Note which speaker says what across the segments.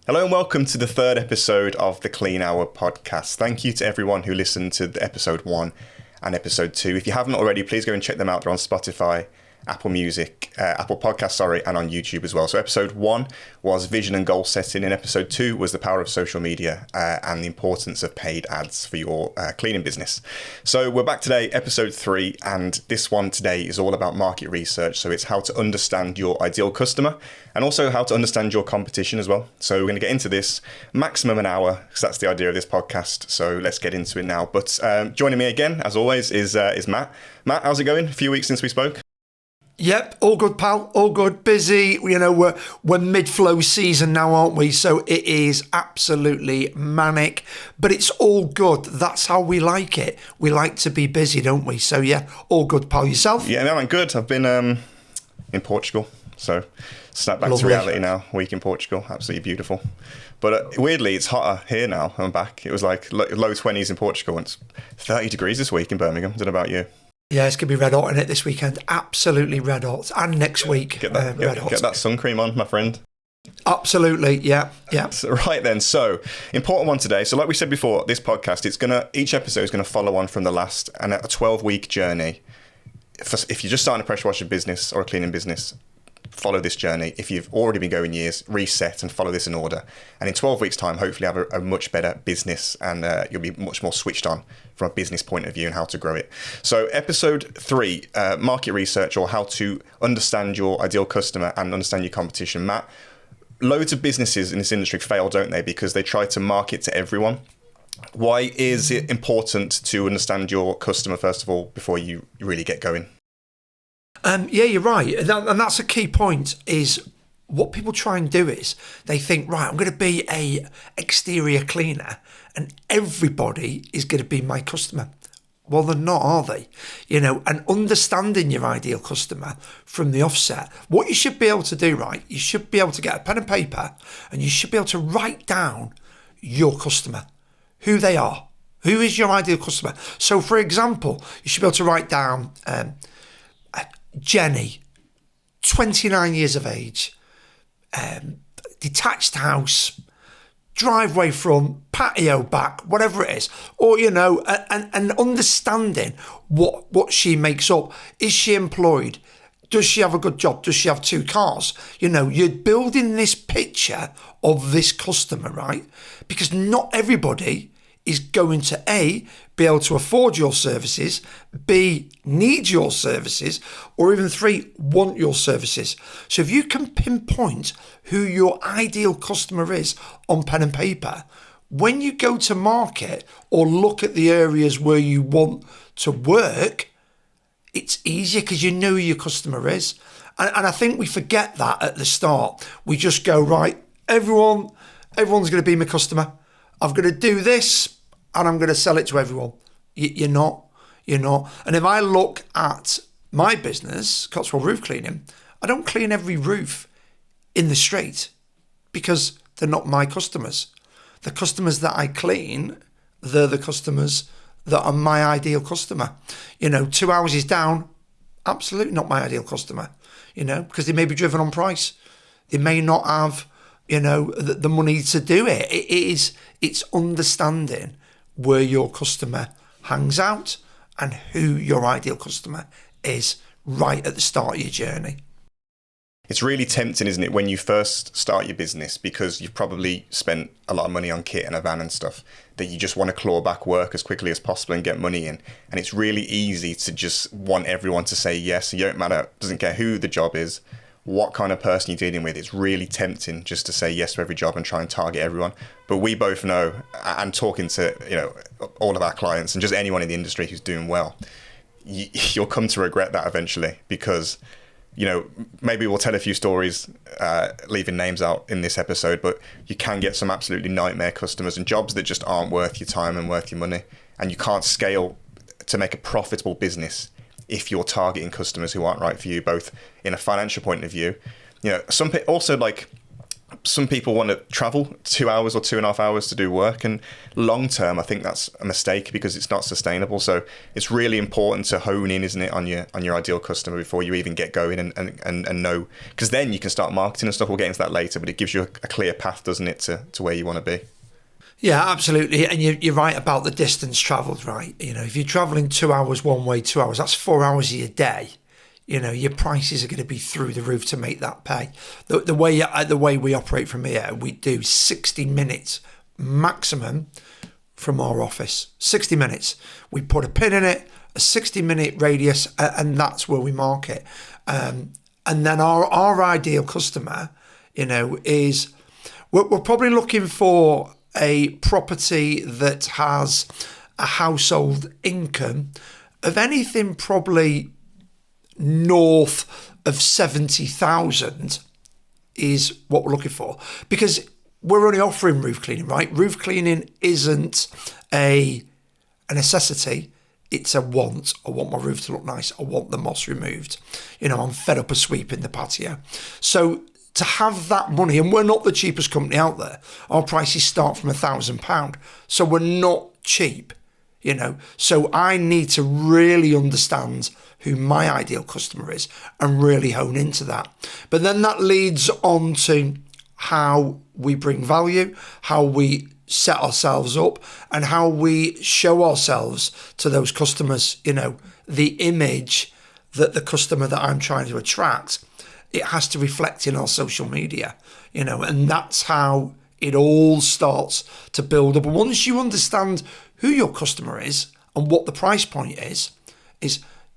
Speaker 1: Hello and welcome to the third episode of the Clean Hour podcast. Thank you to everyone who listened to episode 1 and episode 2. If you haven't already, please go and check them out. They're on Spotify, Apple Podcasts, and on YouTube as well. So episode 1 was vision and goal setting, and episode 2 was the power of social media and the importance of paid ads for your cleaning business. So we're back today, episode 3, and this one today is all about market research. So it's how to understand your ideal customer and also how to understand your competition as well. So we're going to get into this maximum an hour, because that's the idea of this podcast. So let's get into it now. But joining me again, as always, is Matt. Matt, how's it going? A few weeks since we spoke.
Speaker 2: Yep, all good, pal. All good. Busy. You know, we're mid-flow season now, aren't we? So it is absolutely manic, but it's all good. That's how we like it. We like to be busy, don't we? So yeah, all good, pal. Yourself?
Speaker 1: Yeah, no, I'm good. I've been in Portugal, so snap back
Speaker 2: Lovely.
Speaker 1: to reality now. Week in Portugal, absolutely beautiful. But weirdly, it's hotter here now. I'm back. It was like low 20s in Portugal, and it's 30 degrees this week in Birmingham. I don't know about you.
Speaker 2: Yeah, it's going to be red hot in it this weekend. Absolutely red hot. And next week,
Speaker 1: Get
Speaker 2: red hot.
Speaker 1: Get that sun cream on, my friend.
Speaker 2: Absolutely, yeah.
Speaker 1: So, right then, so important one today. So like we said before, this podcast, each episode is going to follow on from the last, and a 12-week journey. If you're just starting a pressure washer business or a cleaning business, follow this journey. If you've already been going years, reset and follow this in order. And in 12 weeks' time, hopefully have a much better business, and you'll be much more switched on from a business point of view and how to grow it. So episode 3, market research, or how to understand your ideal customer and understand your competition. Matt, loads of businesses in this industry fail, don't they? Because they try to market to everyone. Why is it important to understand your customer, first of all, before you really get going?
Speaker 2: Yeah, you're right. And that's a key point, is what people try and do is they think, right, I'm going to be a exterior cleaner and everybody is going to be my customer. Well, they're not, are they? You know, and understanding your ideal customer from the offset, what you should be able to do, right, you should be able to get a pen and paper and you should be able to write down your customer, who they are, who is your ideal customer. So, for example, you should be able to write down Jenny, 29 years of age, detached house, driveway front, patio back, whatever it is, or, you know, and understanding what she makes up. Is she employed? Does she have a good job? Does she have 2 cars? You know, you're building this picture of this customer, right? Because not everybody is going to A, be able to afford your services, B, need your services, or even 3, want your services. So if you can pinpoint who your ideal customer is on pen and paper, when you go to market or look at the areas where you want to work, it's easier because you know who your customer is. And I think we forget that at the start. We just go, right, everyone's going to be my customer. I've got to do this and I'm going to sell it to everyone. You're not. And if I look at my business, Cotswold Roof Cleaning, I don't clean every roof in the street because they're not my customers. The customers that I clean, they're the customers that are my ideal customer. You know, 2 houses down, absolutely not my ideal customer, you know, because they may be driven on price. They may not have, you know, the money to do it. It's understanding where your customer hangs out and who your ideal customer is right at the start of your journey.
Speaker 1: It's really tempting, isn't it, when you first start your business, because you've probably spent a lot of money on kit and a van and stuff, that you just want to claw back work as quickly as possible and get money in. And it's really easy to just want everyone to say yes. It don't matter, doesn't care who the job is, what kind of person you're dealing with. It's really tempting just to say yes to every job and try and target everyone. But we both know, and talking to, you know, all of our clients and just anyone in the industry who's doing well, you'll come to regret that eventually, because, you know, maybe we'll tell a few stories, leaving names out in this episode, but you can get some absolutely nightmare customers and jobs that just aren't worth your time and worth your money. And you can't scale to make a profitable business if you're targeting customers who aren't right for you, both in a financial point of view. You know, some also, like, some people want to travel 2 hours or 2.5 hours to do work, and long term, I think that's a mistake because it's not sustainable. So it's really important to hone in, isn't it, on your ideal customer before you even get going and know, because then you can start marketing and stuff. We'll get into that later, but it gives you a clear path, doesn't it, to where you want to be.
Speaker 2: Yeah, absolutely. And you're right about the distance travelled, right? You know, if you're travelling 2 hours one way, 2 hours, that's 4 hours of your day. You know, your prices are going to be through the roof to make that pay. The way we operate from here, we do 60 minutes maximum from our office. 60 minutes. We put a pin in it, a 60-minute radius, and that's where we market. And then our ideal customer, you know, is we're probably looking for a property that has a household income of anything probably north of 70,000 is what we're looking for, because we're only offering roof cleaning, right? Roof cleaning isn't a necessity, it's a want. I want my roof to look nice, I want the moss removed, you know, I'm fed up of sweeping the patio. So to have that money, and we're not the cheapest company out there, our prices start from £1,000, so we're not cheap, you know. So I need to really understand who my ideal customer is and really hone into that. But then that leads on to how we bring value, how we set ourselves up, and how we show ourselves to those customers, you know, the image that the customer that I'm trying to attract, it has to reflect in our social media, you know, and that's how it all starts to build up. And once you understand who your customer is and what the price point is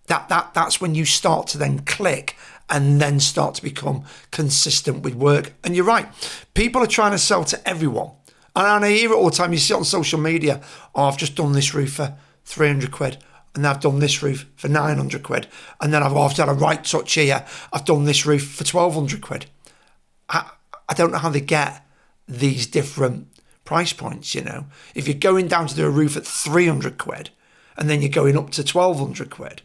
Speaker 2: that's when you start to then click and then start to become consistent with work. And you're right, people are trying to sell to everyone. And I hear it all the time. You see it on social media, oh, I've just done this roof for 300 quid. And I've done this roof for 900 quid. And then I've done a right touch here. I've done this roof for 1,200 quid. I don't know how they get these different price points, you know. If you're going down to do a roof at 300 quid and then you're going up to 1,200 quid,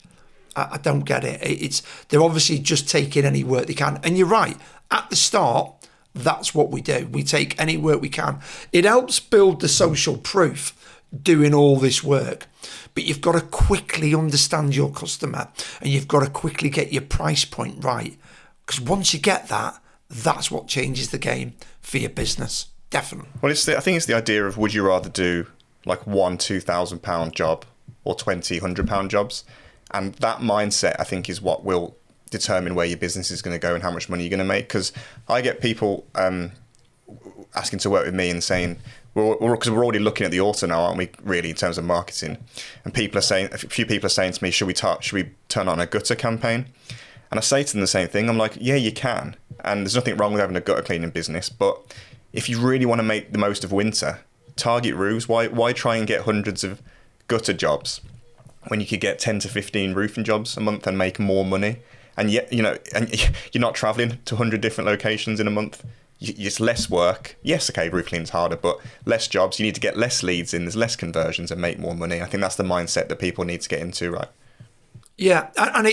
Speaker 2: I don't get it. They're obviously just taking any work they can. And you're right, at the start, that's what we do. We take any work we can. It helps build the social proof doing all this work. But you've got to quickly understand your customer and you've got to quickly get your price point right. Because once you get that, that's what changes the game for your business. Definitely.
Speaker 1: Well, I think it's the idea of, would you rather do like one £2,000 job or 20 £100 jobs? And that mindset, I think, is what will determine where your business is going to go and how much money you're going to make. Because I get people asking to work with me and saying, because we're already looking at the auto now, aren't we, really, in terms of marketing? And a few people are saying to me, should we turn on a gutter campaign? And I say to them the same thing. I'm like, yeah, you can. And there's nothing wrong with having a gutter cleaning business. But if you really want to make the most of winter, target roofs. Why try and get hundreds of gutter jobs when you could get 10 to 15 roofing jobs a month and make more money? And yet, you know, and you're not traveling to 100 different locations in a month. It's less work. Yes, okay, roof cleaning's harder, but less jobs. You need to get less leads in. There's less conversions and make more money. I think that's the mindset that people need to get into, right? Yeah,
Speaker 2: and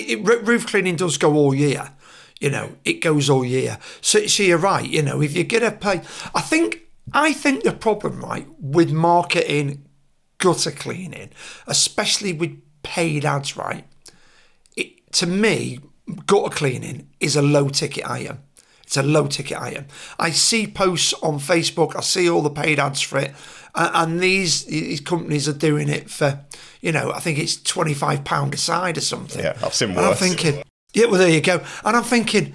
Speaker 2: roof cleaning does go all year. You know, it goes all year. So you're right. You know, if you're gonna pay, I think the problem, right, with marketing gutter cleaning, especially with paid ads, right, to me, gutter cleaning is a low ticket item. It's a low ticket item. I see posts on Facebook. I see all the paid ads for it. And these companies are doing it for, you know, I think it's £25 a side or something.
Speaker 1: Yeah, I've seen worse.
Speaker 2: And I'm thinking, yeah, well, there you go. And I'm thinking,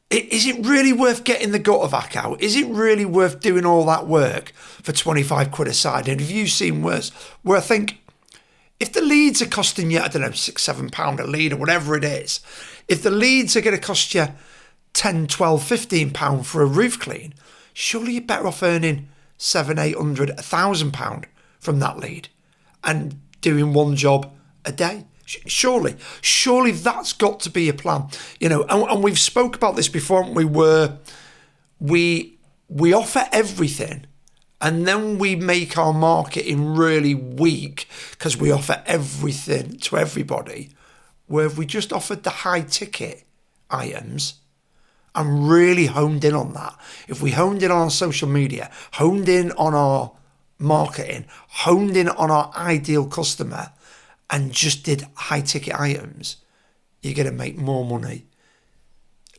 Speaker 2: is it really worth getting the gutter vac out? Is it really worth doing all that work for 25 quid a side? And have you seen worse? Where I think, if the leads are costing you, I don't know, £6, £7 a lead or whatever it is, if the leads are going to cost you 10, 12, £15 for a roof clean, surely you're better off earning 700, 800, £1,000 from that lead and doing one job a day. Surely that's got to be a plan, you know. And we've spoke about this before, haven't we? Where we offer everything, and then we make our marketing really weak because we offer everything to everybody. Where if we just offered the high ticket items, and really honed in on that, if we honed in on social media, honed in on our marketing, honed in on our ideal customer, and just did high ticket items, you're going to make more money,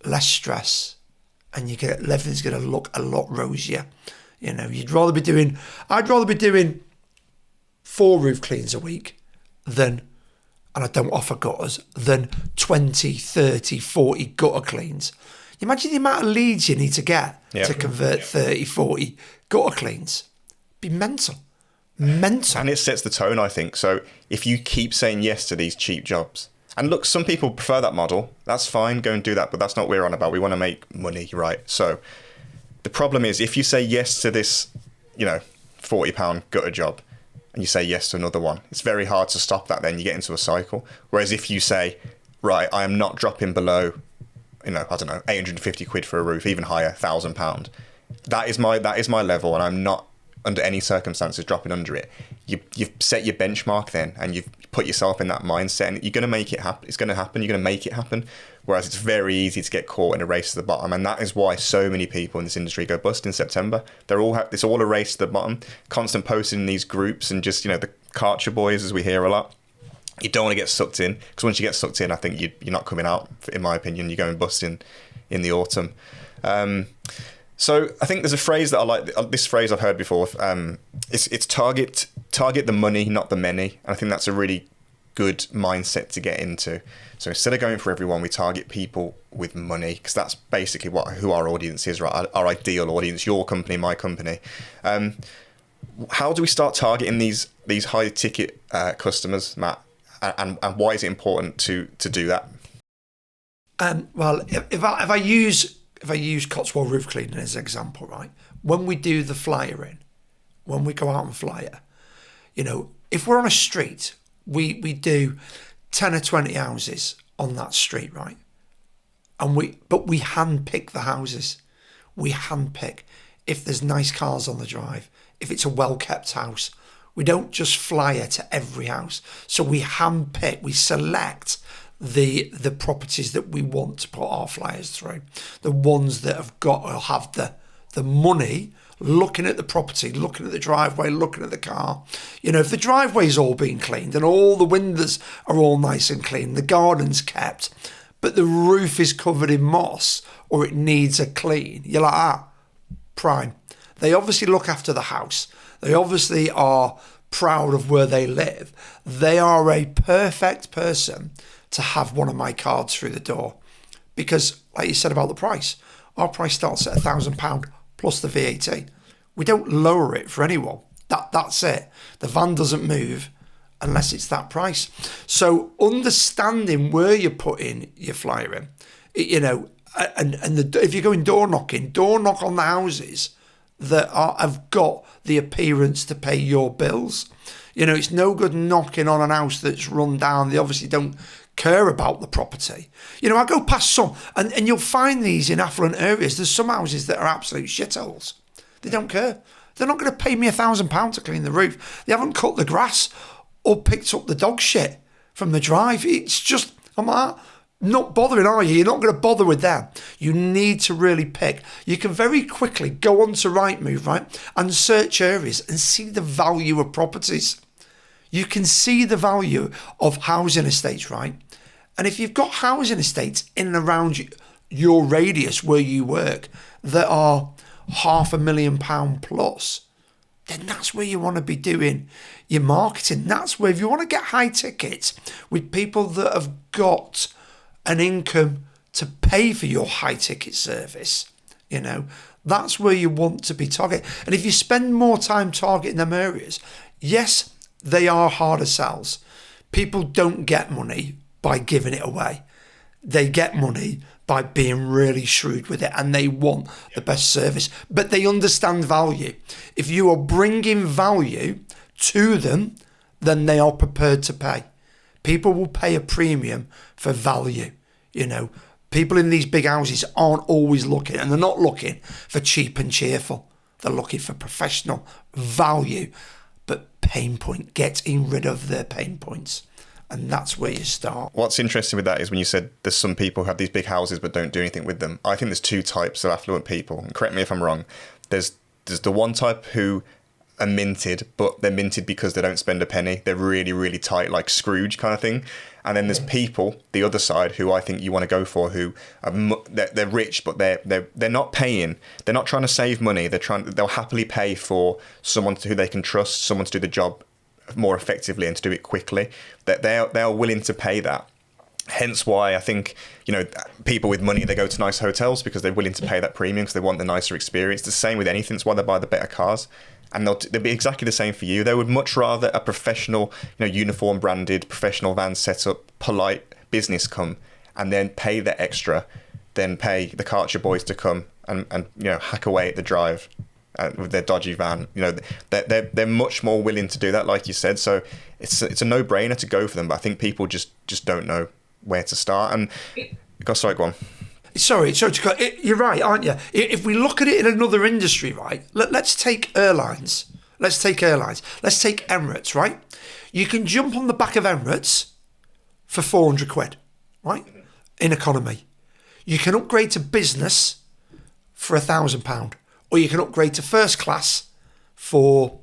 Speaker 2: less stress, and everything's going to look a lot rosier. You know, I'd rather be doing 4 roof cleans a week and I don't offer gutters, than 20, 30, 40 gutter cleans. Imagine the amount of leads you need to get to convert 30, 40 gutter cleans. It'd be mental. And
Speaker 1: it sets the tone, I think. So if you keep saying yes to these cheap jobs, and look, some people prefer that model. That's fine, go and do that, but that's not what we're on about. We want to make money, right? So the problem is, if you say yes to this, £40 gutter job, and you say yes to another one, it's very hard to stop that. Then you get into a cycle. Whereas if you say, right, I am not dropping below, 850 quid for a roof, even higher, £1,000. That is my level, and I'm not under any circumstances dropping under it. You've set your benchmark then, and you've put yourself in that mindset, and you're going to make it happen. It's going to happen. You're going to make it happen. Whereas it's very easy to get caught in a race to the bottom, and that is why so many people in this industry go bust in September. It's all a race to the bottom. Constant posting in these groups, and just the Karcher boys, as we hear a lot. You don't want to get sucked in, because once you get sucked in, I think you're not coming out. In my opinion, you're going busting in the autumn. So I think there's a phrase that I like. This phrase I've heard before. It's target the money, not the many. And I think that's a really good mindset to get into. So instead of going for everyone, we target people with money, because that's basically who our audience is, right? Our ideal audience, your company, my company. How do we start targeting these high ticket customers, Matt? And why is it important to do that?
Speaker 2: Well, if I use Cotswold roof cleaning as an example, right? When we do the flyering, when we go out and flyer, if we're on a street, we do 10 or 20 houses on that street, right? But we handpick the houses. We handpick if there's nice cars on the drive, if it's a well-kept house. We don't just flyer to every house. So we handpick, we select the properties that we want to put our flyers through, the ones that have the money, looking at the property, looking at the driveway, looking at the car. If the driveway's all been cleaned and all the windows are all nice and clean, the garden's kept, but the roof is covered in moss or it needs a clean, you're like, prime. They obviously look after the house. They obviously are proud of where they live. They are a perfect person to have one of my cards through the door, because like you said about the price, our price starts at £1,000 plus the VAT. We don't lower it for anyone. That's it. The van doesn't move unless it's that price. So understanding where you're putting your flyer in, if you're going door knock on the houses that have got the appearance to pay your bills. It's no good knocking on an house that's run down. They obviously don't care about the property. I go past some, and you'll find these in affluent areas. There's some houses that are absolute shitholes. They don't care. They're not going to pay me £1,000 to clean the roof. They haven't cut the grass or picked up the dog shit from the drive. It's just, I'm like, not bothering, are you? You're not going to bother with them. You need to really pick. You can very quickly go onto Rightmove, right, and search areas and see the value of properties. You can see the value of housing estates, right? And if you've got housing estates in and around your radius where you work that are £500,000 plus, then that's where you want to be doing your marketing. That's where, if you want to get high tickets with people that have got an income to pay for your high ticket service, that's where you want to be targeting. And if you spend more time targeting them areas, yes, they are harder sells. People don't get money by giving it away. They get money by being really shrewd with it, and they want the best service, but they understand value. If you are bringing value to them, then they are prepared to pay. People will pay a premium for value. People in these big houses aren't always looking, and they're not looking for cheap and cheerful. They're looking for professional value, but pain point, getting rid of their pain points. And that's where you start.
Speaker 1: What's interesting with that is when you said there's some people who have these big houses but don't do anything with them. I think there's two types of affluent people. And correct me if I'm wrong. There's the one type who are minted, but they're minted because they don't spend a penny. They're really, really tight, like Scrooge kind of thing. And then there's people, the other side, who I think you want to go for, who are they're rich, but they're not paying. They're not trying to save money. They'll happily pay for someone who they can trust, someone to do the job more effectively and to do it quickly. That they're willing to pay that. Hence why I think, people with money, they go to nice hotels because they're willing to pay that premium because they want the nicer experience. It's the same with anything. It's why they buy the better cars. And they'll be exactly the same for you. They would much rather a professional, uniform branded, professional van set up, polite business come and then pay the extra than pay the Karcher boys to come and hack away at the drive with their dodgy van. They're much more willing to do that, like you said. So it's a no-brainer to go for them. But I think people just don't know where to start. And go on.
Speaker 2: Sorry, you're right, aren't you? If we look at it in another industry, right? Let's take airlines. Let's take Emirates, right? You can jump on the back of Emirates for 400 quid, right? In economy. You can upgrade to business for £1,000, or you can upgrade to first class for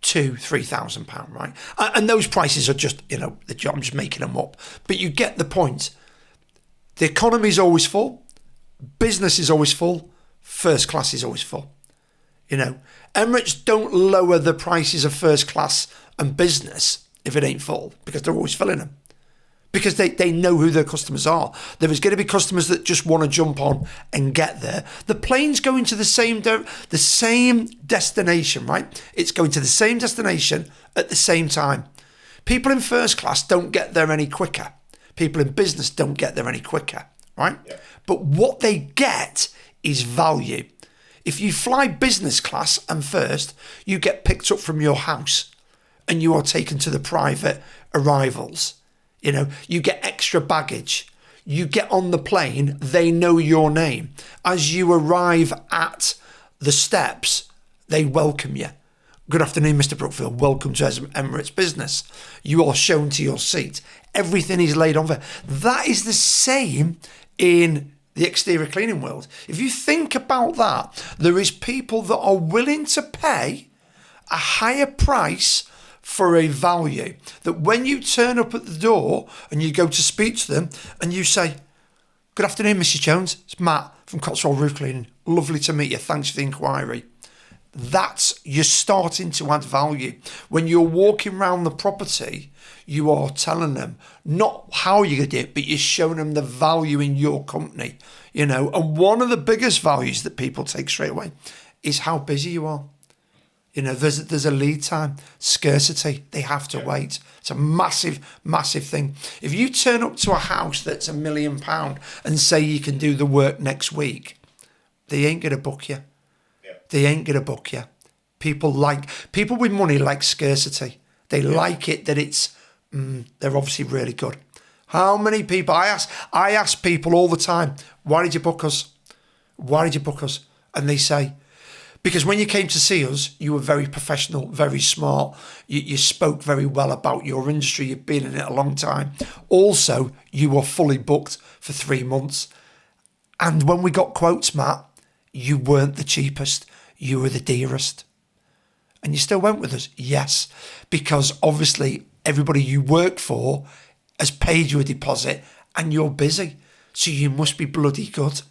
Speaker 2: £2,000-3,000, right? And those prices are just, I'm just making them up, but you get the point. The economy is always full. Business is always full. First class is always full. Emirates don't lower the prices of first class and business if it ain't full because they're always filling them. Because they know who their customers are. There is going to be customers that just want to jump on and get there. The plane's going to the same destination, right? It's going to the same destination at the same time. People in first class don't get there any quicker. People in business don't get there any quicker, right? Yeah. But what they get is value. If you fly business class and first, you get picked up from your house and you are taken to the private arrivals. You get extra baggage. You get on the plane, they know your name. As you arrive at the steps, they welcome you. Good afternoon, Mr. Brookfield. Welcome to Emirates Business. You are shown to your seat. Everything is laid on there. That is the same in the exterior cleaning world. If you think about that, there is people that are willing to pay a higher price for a value. That when you turn up at the door and you go to speak to them and you say, "Good afternoon, Mrs. Jones. It's Matt from Cotswold Roof Cleaning. Lovely to meet you. Thanks for the inquiry." You're starting to add value. When you're walking around the property, you are telling them not how you're going to do it, but you're showing them the value in your company, And one of the biggest values that people take straight away is how busy you are. There's a lead time, scarcity. They have to wait. It's a massive, massive thing. If you turn up to a house that's £1 million and say you can do the work next week, they ain't going to book you. They ain't going to book you. People with money like scarcity. They like it that it's, they're obviously really good. How many people, I ask people all the time, why did you book us? Why did you book us? And they say, because when you came to see us, you were very professional, very smart. You spoke very well about your industry. You've been in it a long time. Also, you were fully booked for 3 months. And when we got quotes, Matt, you weren't the cheapest. You were the dearest. And you still went with us? Yes. Because obviously everybody you work for has paid you a deposit and you're busy. So you must be bloody good.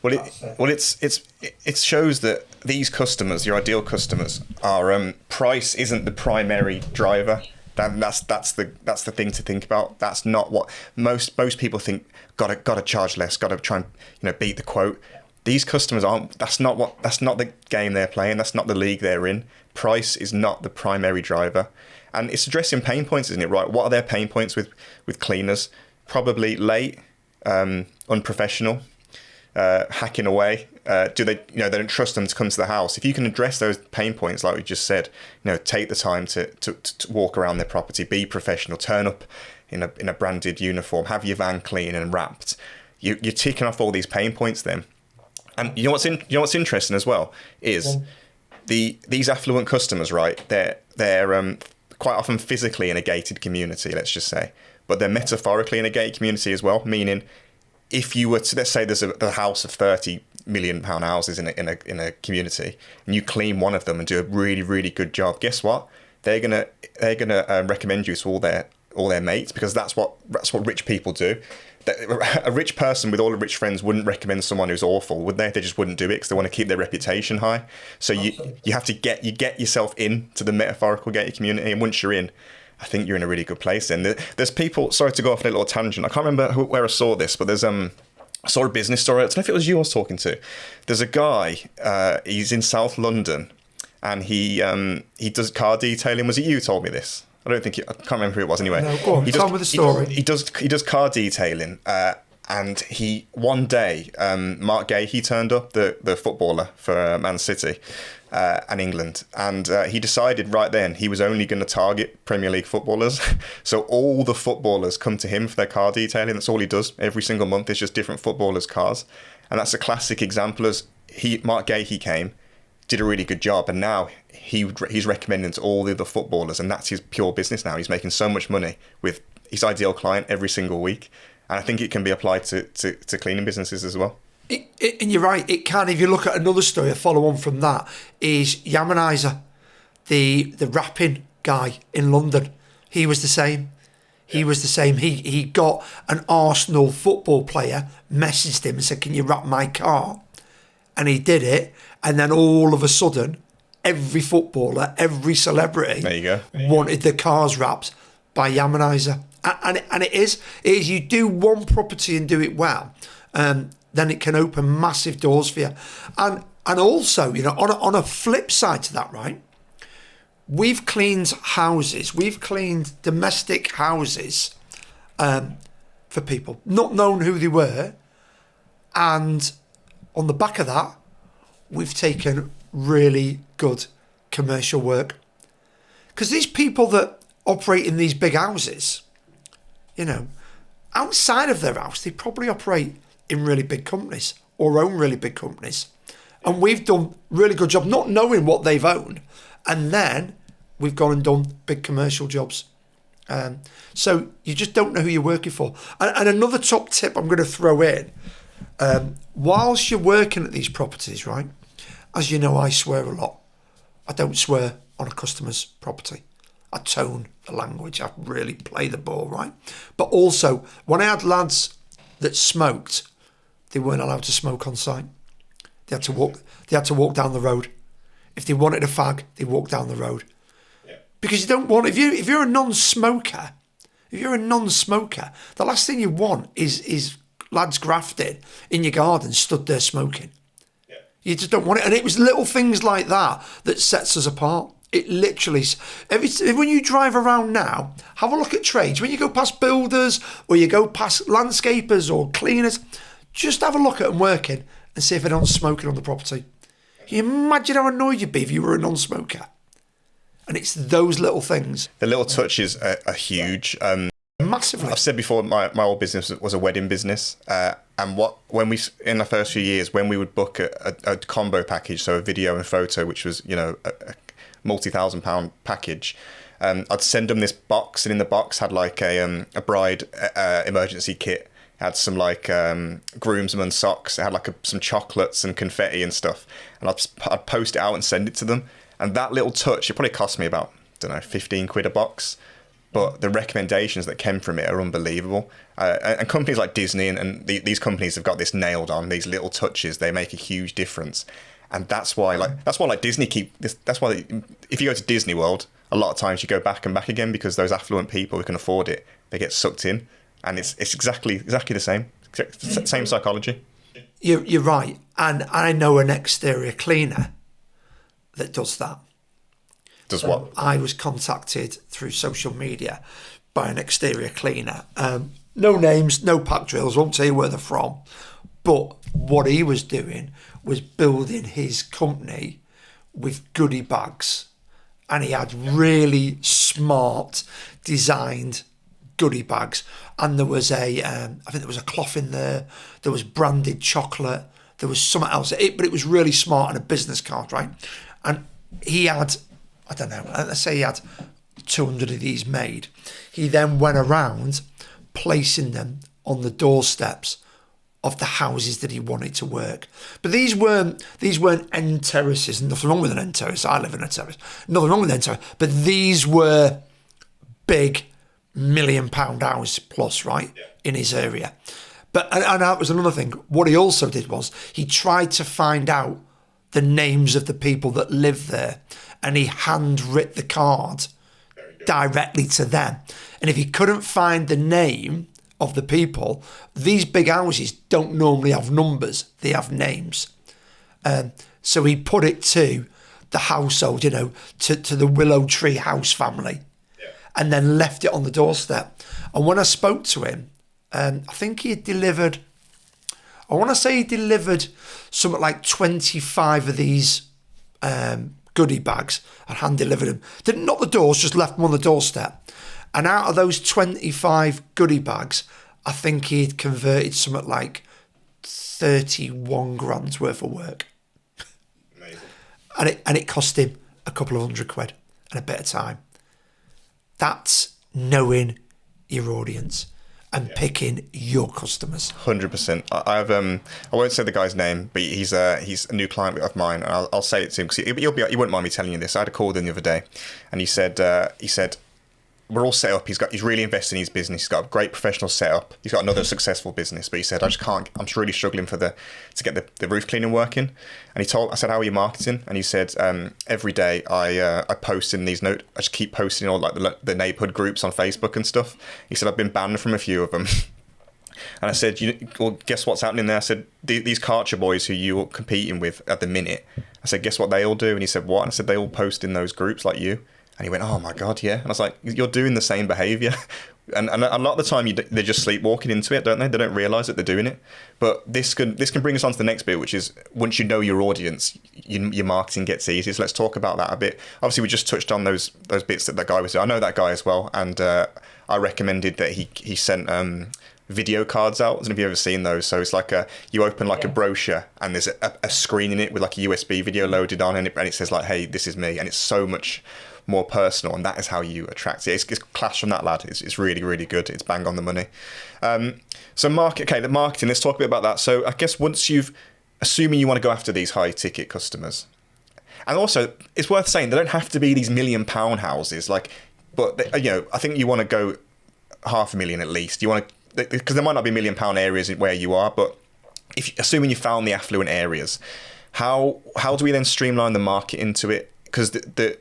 Speaker 2: It
Speaker 1: shows that these customers, your ideal customers, are price isn't the primary driver. That's the thing to think about. That's not what most people think. Got to charge less. Got to try and beat the quote. These customers aren't. That's not the game they're playing. That's not the league they're in. Price is not the primary driver, and it's addressing pain points, isn't it? Right? What are their pain points with cleaners? Probably late, unprofessional, hacking away. Do they? They don't trust them to come to the house. If you can address those pain points, like we just said, take the time to walk around their property, be professional, turn up in a branded uniform, have your van clean and wrapped. You're ticking off all these pain points then. And what's interesting as well is these affluent customers, right? They're quite often physically in a gated community, let's just say, but they're metaphorically in a gated community as well, meaning if you were to, let's say there's a house of 30 million pound houses in a community, and you clean one of them and do a really, really good job, guess what? They're gonna recommend you to all their mates, because that's what rich people do. A rich person with all the rich friends wouldn't recommend someone who's awful, would they? They just wouldn't do it because they want to keep their reputation high. So you have to get yourself into the metaphorical gated community, and once you're in, I think you're in a really good place. Then there's people. Sorry to go off on a little tangent. I can't remember where I saw this, but there's I saw a business story. I don't know if it was you I was talking to. There's a guy. He's in South London, and he does car detailing. Was it you who told me this? I don't think I can't remember who it was anyway.
Speaker 2: No, go on. Tell me the story.
Speaker 1: He does car detailing, and one day Mark Gahey turned up, the footballer for Man City and England, and he decided right then he was only going to target Premier League footballers. So all the footballers come to him for their car detailing. That's all he does every single month. It's just different footballers' cars, and that's a classic example. As Mark Gahey came, did a really good job, and now he's recommending to all the other footballers, and that's his pure business now. He's making so much money with his ideal client every single week, and I think it can be applied to cleaning businesses as well.
Speaker 2: And you're right, it can. If you look at another story, a follow on from that is Yamanizer, the rapping guy in London. He was the same. He got an Arsenal football player, messaged him and said, "Can you rap my car?" And he did it, and then all of a sudden, every footballer, every celebrity,
Speaker 1: there you go,
Speaker 2: wanted their cars wrapped by Yamanizer. And it is you do one property and do it well, then it can open massive doors for you. And also, on a flip side to that, right? We've cleaned houses, we've cleaned domestic houses for people, not knowing who they were, and on the back of that, we've taken really good commercial work. Because these people that operate in these big houses, outside of their house, they probably operate in really big companies or own really big companies. And we've done a really good job not knowing what they've owned. And then we've gone and done big commercial jobs. So you just don't know who you're working for. And another top tip I'm going to throw in, whilst you're working at these properties, right? As you know, I swear a lot. I don't swear on a customer's property. I tone the language. I really play the ball, right? But also, when I had lads that smoked, they weren't allowed to smoke on site. They had to walk down the road. If they wanted a fag, they walked down the road. Yeah. Because you don't want, if you're a non-smoker, the last thing you want is lads grafted in your garden, stood there smoking. Yeah. You just don't want it. And it was little things like that sets us apart. It literally, when you drive around now, have a look at trades. When you go past builders or you go past landscapers or cleaners, just have a look at them working and see if they're not smoking on the property. Can you imagine how annoyed you'd be if you were a non-smoker? And it's those little things.
Speaker 1: The little touches are huge.
Speaker 2: Massively.
Speaker 1: I've said before, my old business was a wedding business, and when we in the first few years, when we would book a combo package, so a video and photo, which was a multi-thousand-pound package, I'd send them this box, and in the box had like a bride emergency kit. It had some like groomsmen socks. It had like some chocolates and confetti and stuff, and I'd post it out and send it to them. And that little touch, it probably cost me about, I don't know, 15 quid a box. But the recommendations that came from it are unbelievable. And companies like Disney and these companies have got this nailed on. These little touches, they make a huge difference. And that's why Disney that's why if you go to Disney World, a lot of times you go back and back again, because those affluent people who can afford it, they get sucked in. And it's exactly the same psychology.
Speaker 2: You're right. And I know an exterior cleaner that does that.
Speaker 1: Does what?
Speaker 2: I was contacted through social media by an exterior cleaner. No names, no pack drills, won't tell you where they're from. But what he was doing was building his company with goodie bags. And he had really smart designed goodie bags. And there was I think there was a cloth in there. There was branded chocolate. There was something else. But it was really smart, and a business card, right? And he had, I don't know, let's say he had 200 of these made. He then went around placing them on the doorsteps of the houses that he wanted to work. But these weren't end terraces. Nothing wrong with an end terrace. I live in a terrace. Nothing wrong with an end terrace. But these were big £1 million houses plus, right, in his area. But and that was another thing. What he also did was he tried to find out the names of the people that lived there, and he handwrit the card directly to them. And if he couldn't find the name of the people, these big houses don't normally have numbers, they have names. So he put it to the household, you know, to the Willow Tree House family, and then left it on the doorstep. And when I spoke to him, I think he had delivered, I want to say he delivered something like 25 of these goodie bags and hand delivered them. Didn't knock the doors, just left them on the doorstep. And out of those 25 goodie bags, I think he'd converted something like 31 grand's worth of work. Amazing. And it cost him a couple of £100 and a bit of time. That's knowing your audience and picking your customers.
Speaker 1: 100%. I have I won't say the guy's name, but he's a new client of mine, and I'll say it to him because he won't mind me telling you this. I had a call with him the other day, and he said we're all set up. He's really invested in his business. He's got a great professional setup. He's got another successful business, but he said, I'm really struggling to get the roof cleaning working. And I said, how are you marketing? And he said, every day I post in these I just keep posting all like the neighborhood groups on Facebook and stuff. He said, I've been banned from a few of them. And I said, well, guess what's happening there? I said, these Karcher boys who you're competing with at the minute, I said, guess what they all do? And he said, what? And I said, they all post in those groups like you. And he went, oh my God, yeah. And I was like, you're doing the same behaviour. And a lot of the time they're just sleepwalking into it, don't they? They don't realise that they're doing it. But this can bring us on to the next bit, which is once you know your audience, your marketing gets easier. So let's talk about that a bit. Obviously, we just touched on those bits that guy was doing. I know that guy as well. And I recommended that he sent video cards out. I don't know if you've ever seen those. So it's like you open like a brochure and there's a screen in it with like a USB video loaded on, and it says like, hey, this is me. And it's so much more personal, and that is how you attract it. It's class from that lad. It's really, really good. It's bang on the money. The marketing, let's talk a bit about that. So I guess assuming you want to go after these high ticket customers, and also it's worth saying they don't have to be these £1 million houses, but I think you want to go 500,000 at least. You want to, because there might not be £1 million areas where you are, but assuming you found the affluent areas, how do we then streamline the market into it? Because the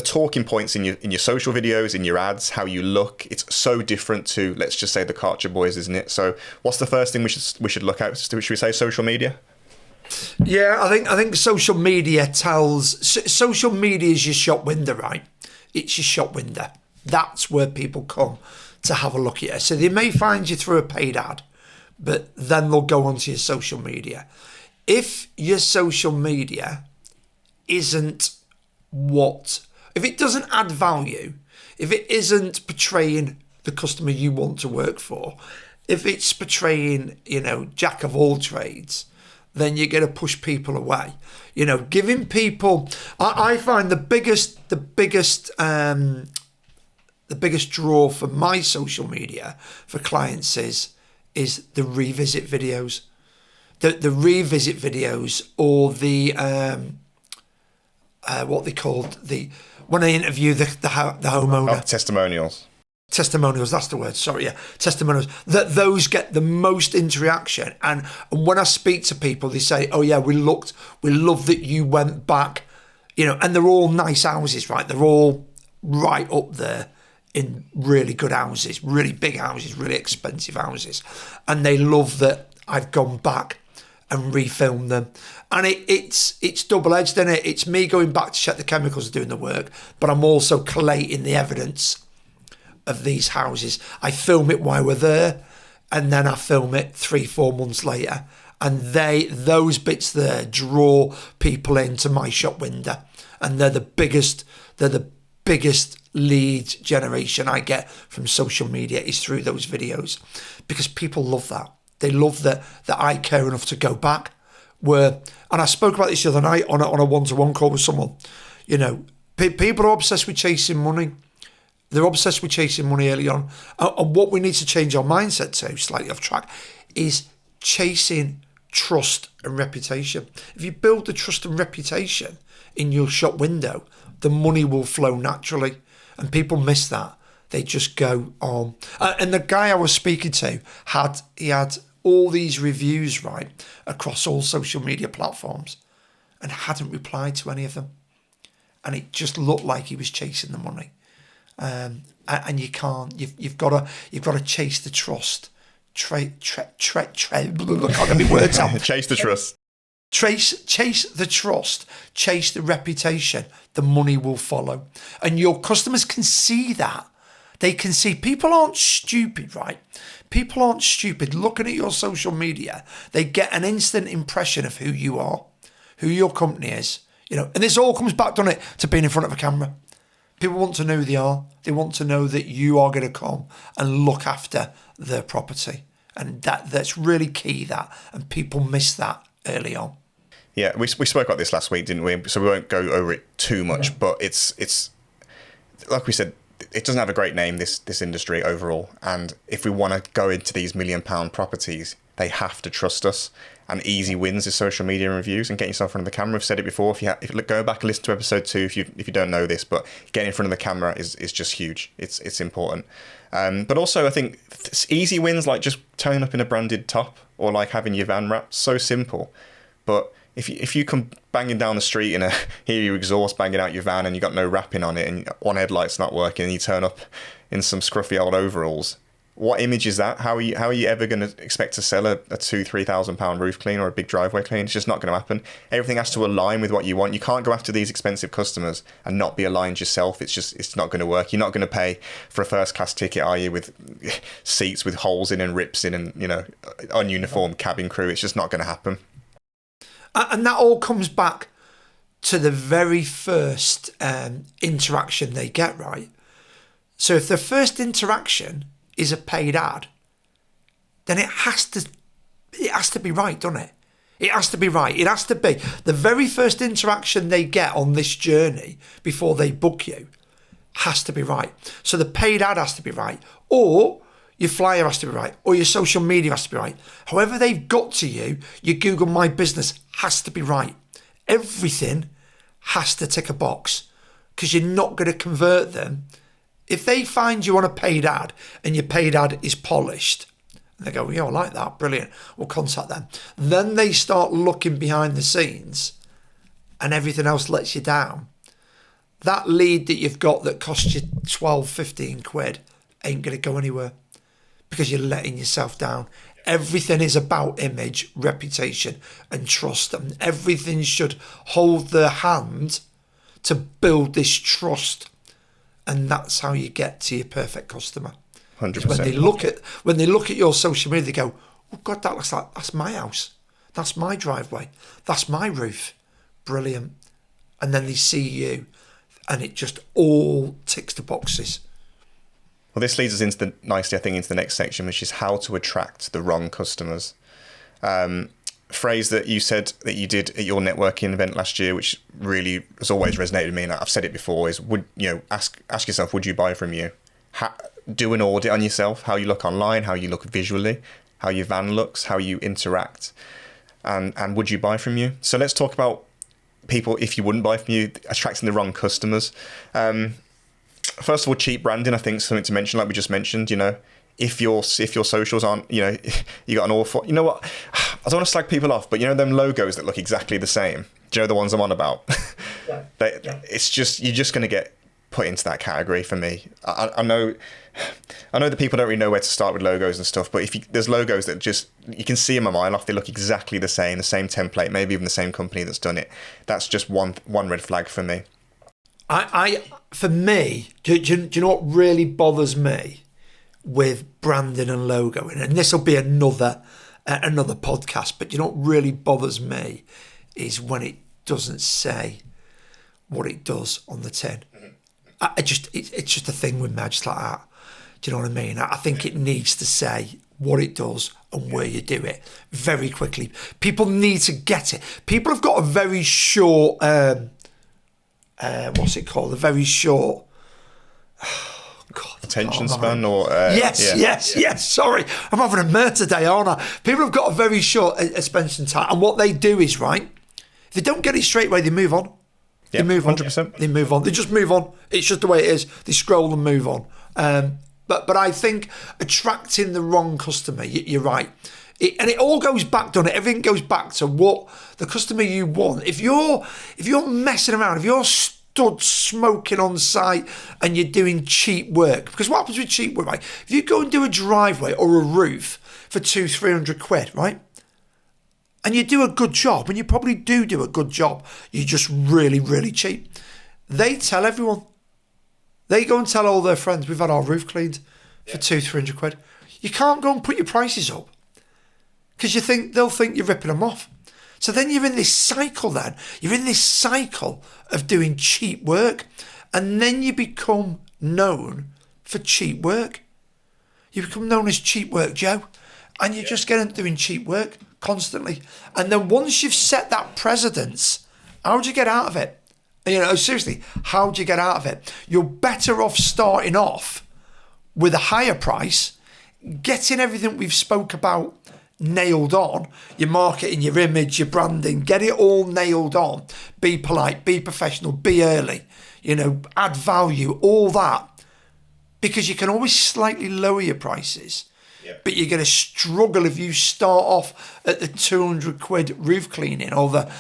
Speaker 1: talking points in your social videos, in your ads, how you look, it's so different to, let's just say, the Karcher boys, isn't it? So what's the first thing we should look at? Should we say social media?
Speaker 2: Yeah, I think social media is your shop window, right? It's your shop window. That's where people come to have a look at it. So they may find you through a paid ad, but then they'll go onto your social media. If your social media isn't if it doesn't add value, if it isn't portraying the customer you want to work for, if it's portraying, jack of all trades, then you're going to push people away. Giving people, I find the biggest draw for my social media for clients is the revisit videos, the revisit videos, or the what they called when I interview the homeowner.
Speaker 1: Testimonials.
Speaker 2: Testimonials, that's the word. Sorry, yeah, testimonials. That those get the most interaction, and when I speak to people, they say, "Oh yeah, we love that you went back," and they're all nice houses, right? They're all right up there in really good houses, really big houses, really expensive houses, and they love that I've gone back and refilmed them. And it's double-edged, isn't it? It's me going back to check the chemicals are doing the work, but I'm also collating the evidence of these houses. I film it while we're there, and then I film it 3-4 months later. And those bits there draw people into my shop window. And they're the biggest lead generation I get from social media is through those videos, because people love that. They love that I care enough to go back. And I spoke about this the other night on a one-to-one call with someone. People are obsessed with chasing money. They're obsessed with chasing money early on. And what we need to change our mindset to, slightly off track, is chasing trust and reputation. If you build the trust and reputation in your shop window, the money will flow naturally. And people miss that. They just go on. And the guy I was speaking to had all these reviews, right, across all social media platforms and hadn't replied to any of them. And it just looked like he was chasing the money. And you can't. You've got to chase the trust. I can't get my words out.
Speaker 1: Chase the trust.
Speaker 2: Chase the trust. Chase the reputation. The money will follow, and your customers can see that. They can see people aren't stupid, right? People aren't stupid. Looking at your social media, they get an instant impression of who you are, who your company is. And this all comes back, doesn't it, to being in front of a camera. People want to know who they are. They want to know that you are going to come and look after their property. And that's really key, that. And people miss that early on.
Speaker 1: Yeah, we spoke about this last week, didn't we? So we won't go over it too much, but it's like we said, it doesn't have a great name, this industry overall. And if we want to go into these £1 million properties, they have to trust us. And easy wins is social media reviews and getting yourself in front of the camera. I've said it before. If you go back and listen to episode 2, if you don't know this, but getting in front of the camera is just huge. It's important. But also, I think easy wins like just turning up in a branded top or like having your van wrapped. So simple, but if you come banging down the street and hear your exhaust banging out your van and you got no wrapping on it and one headlight's not working and you turn up in some scruffy old overalls, what image is that? How are you ever going to expect to sell a £2,000-3,000 roof clean or a big driveway clean? It's just not going to happen. Everything has to align with what you want. You can't go after these expensive customers and not be aligned yourself. It's not going to work. You're not going to pay for a first class ticket, are you? With seats with holes in and rips in and ununiformed cabin crew. It's just not going to happen.
Speaker 2: And that all comes back to the very first interaction they get, right? So if the first interaction is a paid ad, then it has to be right, doesn't it? It has to be right. It has to be the very first interaction they get on this journey before they book you has to be right. So the paid ad has to be right, or your flyer has to be right, or your social media has to be right. However they've got to you, your Google My Business has to be right. Everything has to tick a box, because you're not going to convert them. If they find you on a paid ad and your paid ad is polished, and they go, yeah, I like that, brilliant, we'll contact them. Then they start looking behind the scenes and everything else lets you down. That lead that you've got that cost you 12, 15 quid ain't going to go anywhere, because you're letting yourself down. Everything is about image, reputation and trust, and everything should hold their hand to build this trust. And that's how you get to your perfect customer.
Speaker 1: 100%.
Speaker 2: When they look at your social media, they go, oh God, that looks like, that's my house. That's my driveway. That's my roof. Brilliant. And then they see you and it just all ticks the boxes.
Speaker 1: Well, this leads us nicely, I think, into the next section, which is how to attract the wrong customers. Phrase that you said that you did at your networking event last year, which really has always resonated with me, and I've said it before, is ask yourself, would you buy from you? Do an audit on yourself, how you look online, how you look visually, how your van looks, how you interact, and would you buy from you? So let's talk about people, if you wouldn't buy from you, attracting the wrong customers. First of all, cheap branding, I think, is something to mention, like we just mentioned. If your socials aren't, you got an awful, you know what, I don't want to slag people off, but them logos that look exactly the same, do you know the ones I'm on about? Yeah. It's just, you're just going to get put into that category for me. I know that people don't really know where to start with logos and stuff, but there's logos that just, you can see them a mile off, they look exactly the same template, maybe even the same company that's done it. That's just one red flag for me.
Speaker 2: For me, do you know what really bothers me with branding and logoing? And this will be another podcast, but you know what really bothers me is when it doesn't say what it does on the tin. It's just a thing with me. I just like that. Do you know what I mean? I think it needs to say what it does and where you do it very quickly. People need to get it. People have got a very short what's it called? A very short. God,
Speaker 1: Attention span, or
Speaker 2: yes. Sorry, I'm having a murder day, aren't I? People have got a very short attention time, and what they do is, right, if they don't get it straight away, they move on.
Speaker 1: Yeah,
Speaker 2: They move on.
Speaker 1: 100%.
Speaker 2: They move on. They just move on. It's just the way it is. They scroll and move on. But I think attracting the wrong customer, you're right. And it all goes back, doesn't it? Everything goes back to what the customer you want. If you're messing around, if you're stood smoking on site and you're doing cheap work, because what happens with cheap work, right? If you go and do a driveway or a roof for 200-300 quid, right? And you do a good job, and you probably do a good job, you're just really, really cheap. They tell everyone. They go and tell all their friends, we've had our roof cleaned for 200-300 quid. You can't go and put your prices up because they'll think you're ripping them off. So then you're in this cycle then. You're in this cycle of doing cheap work, and then you become known for cheap work. You become known as cheap work Joe, and you just get into doing cheap work constantly. And then once you've set that precedence, how do you get out of it? Seriously, how do you get out of it? You're better off starting off with a higher price, getting everything we've spoke about nailed on, your marketing, your image, your branding, get it all nailed on. Be polite, be professional, be early, add value, all that. Because you can always slightly lower your prices. But you're going to struggle if you start off at the 200 quid roof cleaning or the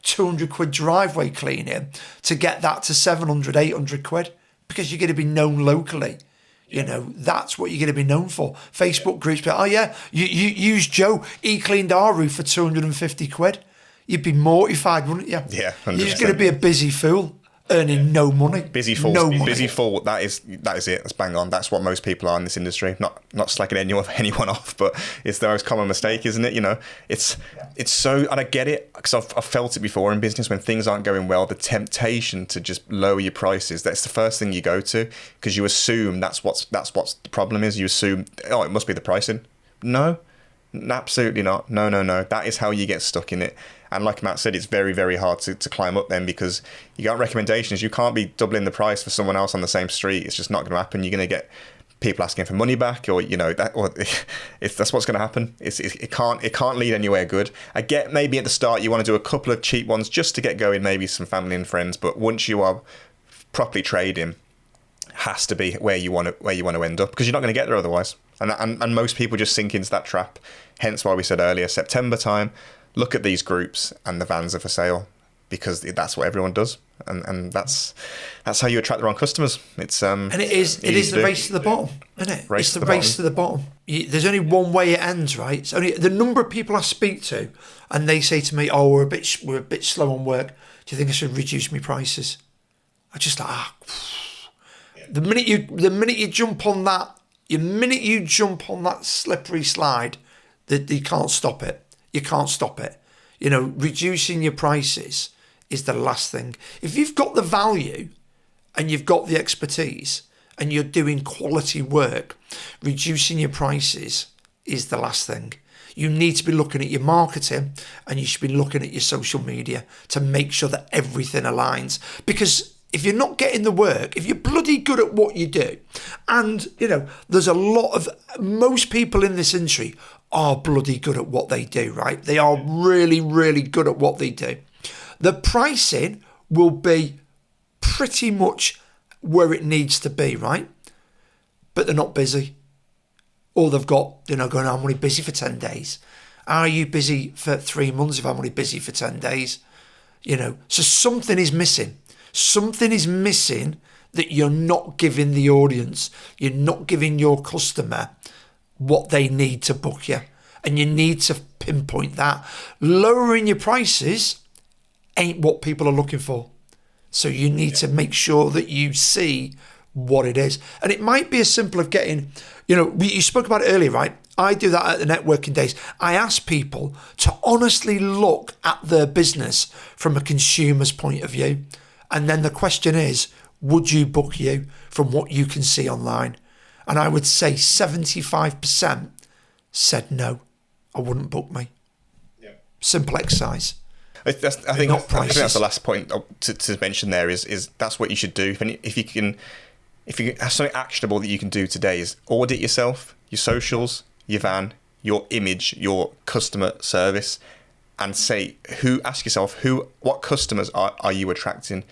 Speaker 2: 200 quid driveway cleaning to get that to 700, 800 quid, because you're going to be known locally. That's what you're going to be known for. Facebook groups, but you use Joe. He cleaned our roof for 250 quid. You'd be mortified, wouldn't you?
Speaker 1: Yeah, 100%.
Speaker 2: You're just going to be a busy fool. Earning no money.
Speaker 1: Busy fool. That is it. That's bang on. That's what most people are in this industry. Not slacking anyone off, but it's the most common mistake, isn't it? It's so, and I get it because I've felt it before in business when things aren't going well. The temptation to just lower your prices. That's the first thing you go to because you assume that's what the problem is. You assume, oh, it must be the pricing. No, absolutely not. No. That is how you get stuck in it. And like Matt said, it's very, very hard to climb up then because you got recommendations. You can't be doubling the price for someone else on the same street. It's just not going to happen. You're going to get people asking for money back, or that's what's going to happen. It can't lead anywhere good. I get maybe at the start you want to do a couple of cheap ones just to get going, maybe some family and friends. But once you are properly trading, has to be where you want to end up because you're not going to get there otherwise. And most people just sink into that trap. Hence why we said earlier, September time. Look at these groups and the vans are for sale because that's what everyone does, and that's how you attract the wrong customers. It's
Speaker 2: and it is the race to the bottom, isn't it? It's the race to the bottom. There's only one way it ends, right? It's only the number of people I speak to, and they say to me, "Oh, we're a bit slow on work. Do you think I should reduce my prices?" I just like the minute you jump on that, slippery slide, that you can't stop it. You can't stop it. Reducing your prices is the last thing. If you've got the value and you've got the expertise and you're doing quality work, reducing your prices is the last thing. You need to be looking at your marketing and you should be looking at your social media to make sure that everything aligns. Because if you're not getting the work, if you're bloody good at what you do, and, there's most people in this industry are bloody good at what they do, right? They are really, really good at what they do. The pricing will be pretty much where it needs to be, right? But they're not busy. Or they've got, going, I'm only busy for 10 days. Are you busy for 3 months if I'm only busy for 10 days? So something is missing. Something is missing that you're not giving the audience. You're not giving your customer what they need to book you. And you need to pinpoint that. Lowering your prices ain't what people are looking for. So you need to make sure that you see what it is. And it might be as simple as getting, you spoke about it earlier, right? I do that at the networking days. I ask people to honestly look at their business from a consumer's point of view. And then the question is, would you book you from what you can see online? And I would say 75% said no, I wouldn't book me. Yeah. Simple exercise.
Speaker 1: I think
Speaker 2: not prices.
Speaker 1: that's the last point to mention there is that's what you should do. If you have something actionable that you can do today is audit yourself, your socials, your van, your image, your customer service, and ask yourself what customers are you attracting,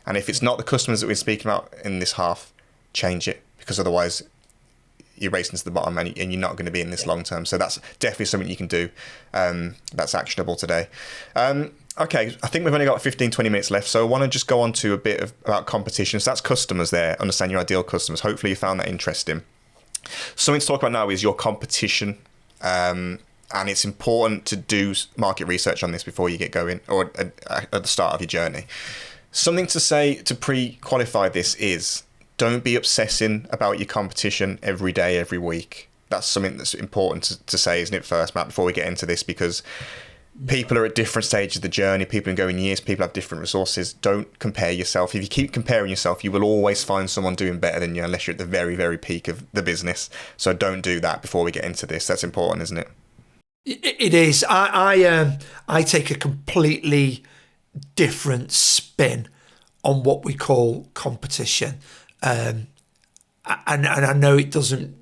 Speaker 1: and if it's not the customers that we're speaking about in this half, change it, because otherwise you're racing to the bottom and you're not going to be in this long term. So that's definitely something you can do. That's actionable today. Okay, I think we've only got 15-20 minutes left, so I want to just go on to a bit about competition. So that's customers there, understand your ideal customers. Hopefully you found that interesting. Something to talk about now is your competition, and it's important to do market research on this before you get going, or at the start of your journey. Something to say to pre-qualify this is, don't be obsessing about your competition every day, every week. That's something that's important to say, isn't it, first, Matt, before we get into this, because people are at different stages of the journey. People are going years. People have different resources. Don't compare yourself. If you keep comparing yourself, you will always find someone doing better than you, unless you're at the very, very peak of the business. So don't do that before we get into this. That's important, isn't it?
Speaker 2: It is. I take a completely different spin on what we call competition. And I know it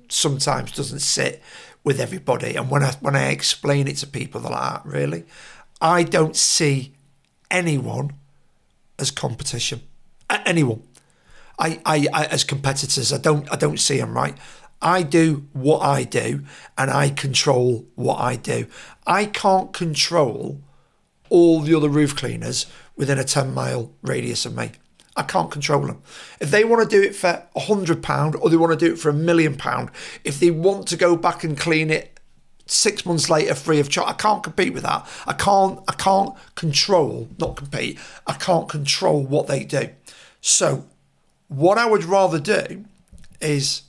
Speaker 2: sometimes doesn't sit with everybody. And when I explain it to people, they're like, really? I don't see anyone as competition. Anyone. I as competitors, I don't see them, right? I do what I do, and I control what I do. I can't control all the other roof cleaners within a 10-mile radius of me. I can't control them. If they want to do it for £100 or they want to do it for £1 million, if they want to go back and clean it 6 months later free of charge, I can't compete with that. I can't control, not compete. I can't control what they do. So what I would rather do is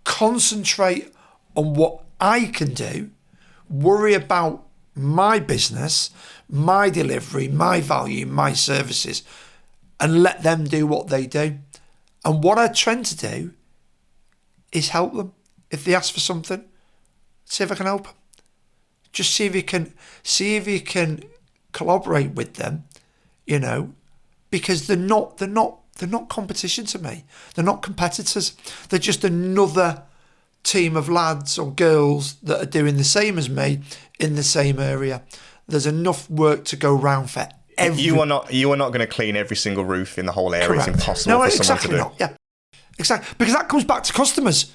Speaker 2: concentrate on what I can do, worry about my business, my delivery, my value, my services, and let them do what they do. And what I tend to do is help them. If they ask for something, see if I can help them. Just see if you can collaborate with them, because they're not competition to me. They're not competitors. They're just another team of lads or girls that are doing the same as me in the same area. There's enough work to go round for
Speaker 1: You are not going to clean every single roof in the whole area. Correct. It's impossible for someone to do.
Speaker 2: Not. Yeah, exactly. Because that comes back to customers.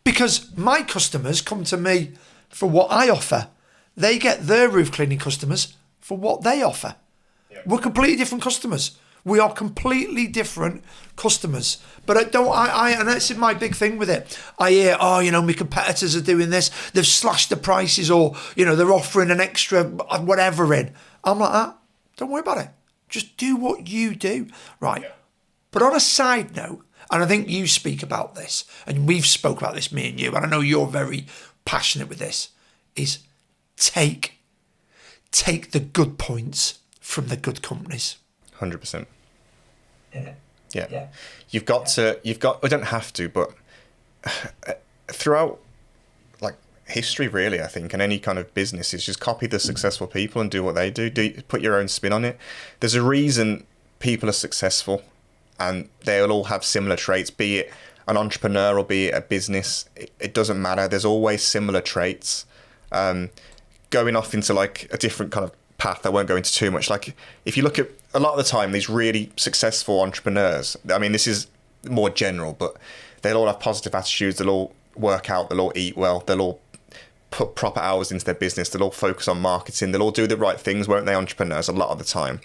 Speaker 2: Because my customers come to me for what I offer. They get their roof cleaning customers for what they offer. Yeah. We're completely different customers. We are completely different customers. But and that's my big thing with it. I hear, my competitors are doing this. They've slashed the prices, or, they're offering an extra whatever in. I'm like that. Don't worry about it. Just do what you do, right? Yeah. But on a side note, and I think you speak about this, and we've spoke about this, me and you, and I know you're very passionate with this, is take the good points from the good companies.
Speaker 1: 100%.
Speaker 2: Yeah.
Speaker 1: You've got, we don't have to, but throughout history, really, I think, and any kind of business, is just copy the successful people and do what they do. Put your own spin on it. There's a reason people are successful, and they'll all have similar traits, be it an entrepreneur or be it a business. It doesn't matter. There's always similar traits. Going off into a different kind of path, I won't go into too much. If you look at a lot of the time, these really successful entrepreneurs, I mean, this is more general, but they'll all have positive attitudes. They'll all work out. They'll all eat well. They'll all put proper hours into their business. They'll all focus on marketing. They'll all do the right things, won't they, entrepreneurs, a lot of the time.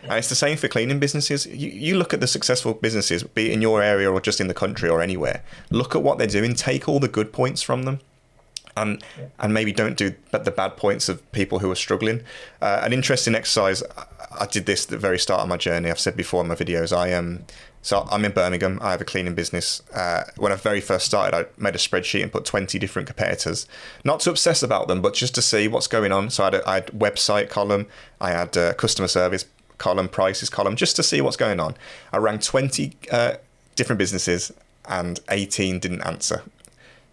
Speaker 1: And it's the same for cleaning businesses. You look at the successful businesses, be it in your area or just in the country or anywhere. Look at what they're doing. Take all the good points from them. And maybe don't do the bad points of people who are struggling. An interesting exercise, I did this at the very start of my journey. I've said before in my videos, so I'm in Birmingham. I have a cleaning business. When I very first started, I made a spreadsheet and put 20 different competitors. Not to obsess about them, but just to see what's going on. So I had website column, I had customer service column, prices column, just to see what's going on. I ranked 20 different businesses and 18 didn't answer.